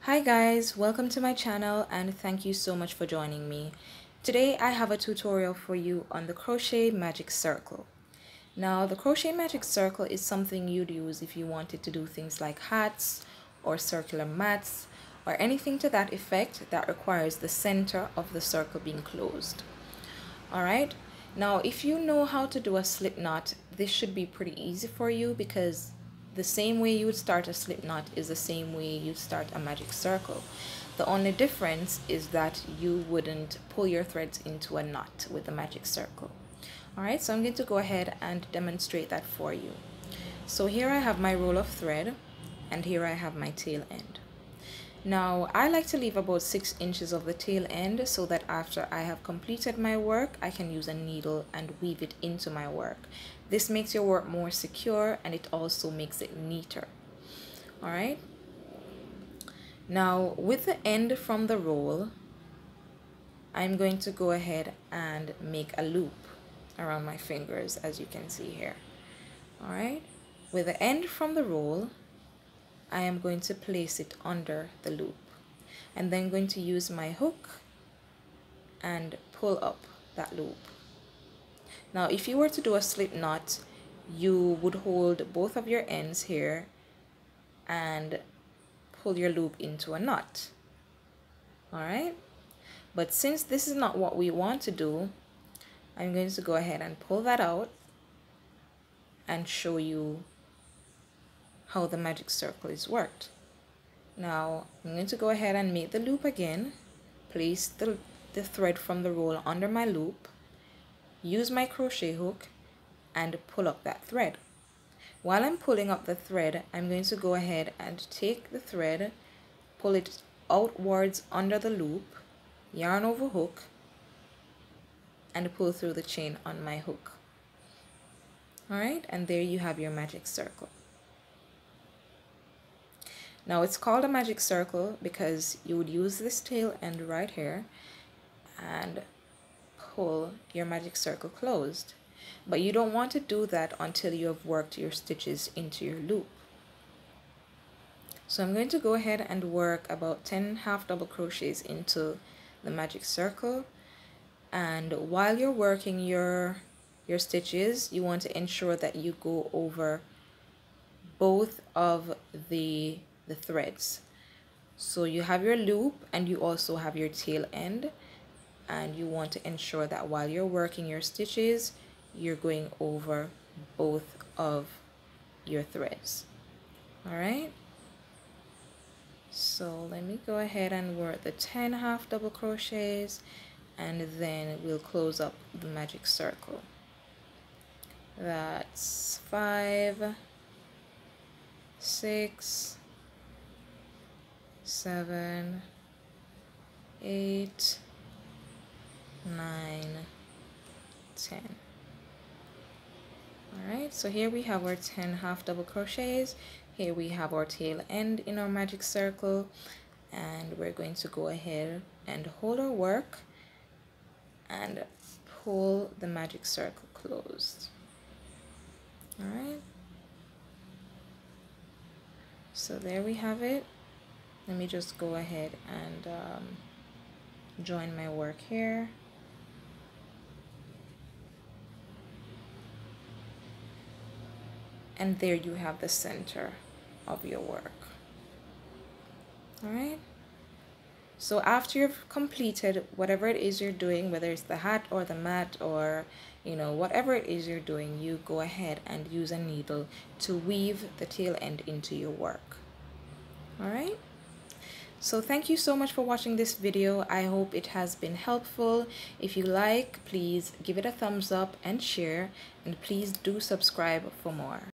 Hi guys, welcome to my channel and thank you so much for joining me. Today I have a tutorial for you on the crochet magic circle. Now the crochet magic circle is something you'd use if you wanted to do things like hats or circular mats or anything to that effect that requires the center of the circle being closed. Alright, now if you know how to do a slip knot, this should be pretty easy for you because the same way you would start a slip knot is the same way you start a magic circle. The only difference is that you wouldn't pull your threads into a knot with the magic circle. Alright, so I'm going to go ahead and demonstrate that for you. So here I have my roll of thread and here I have my tail end. Now I like to leave about 6 inches of the tail end so that after I have completed my work I can use a needle and weave it into my work. This makes your work more secure and it also makes it neater. Alright, now with the end from the roll I'm going to go ahead and make a loop around my fingers, as you can see here. Alright, with the end from the roll I am going to place it under the loop and then going to use my hook and pull up that loop. Now if you were to do a slip knot, you would hold both of your ends here and pull your loop into a knot. Alright, but since this is not what we want to do, I'm going to go ahead and pull that out and show you how the magic circle is worked. Now I'm going to go ahead and make the loop again, place the thread from the roll under my loop, use my crochet hook and pull up that thread. While I'm pulling up the thread, I'm going to go ahead and take the thread, pull it outwards under the loop, yarn over hook and pull through the chain on my hook. Alright, and there you have your magic circle. Now it's called a magic circle because you would use this tail end right here and pull your magic circle closed. But you don't want to do that until you have worked your stitches into your loop. So I'm going to go ahead and work about 10 half double crochets into the magic circle, and while you're working your stitches you want to ensure that you go over both of the threads. So you have your loop and you also have your tail end, and you want to ensure that while you're working your stitches you're going over both of your threads. Alright, so let me go ahead and work the 10 half double crochets and then we'll close up the magic circle. That's 5, 6, 7, 8, 9, 10. Alright, so here we have our 10 half double crochets. Here we have our tail end in our magic circle, and we're going to go ahead and hold our work and pull the magic circle closed. Alright, so there we have it. Let me just go ahead and join my work here. And there you have the center of your work. Alright, so after you've completed whatever it is you're doing, whether it's the hat or the mat or whatever it is you're doing, you go ahead and use a needle to weave the tail end into your work. Alright, so thank you so much for watching this video. I hope it has been helpful. If you like, please give it a thumbs up and share, and please do subscribe for more.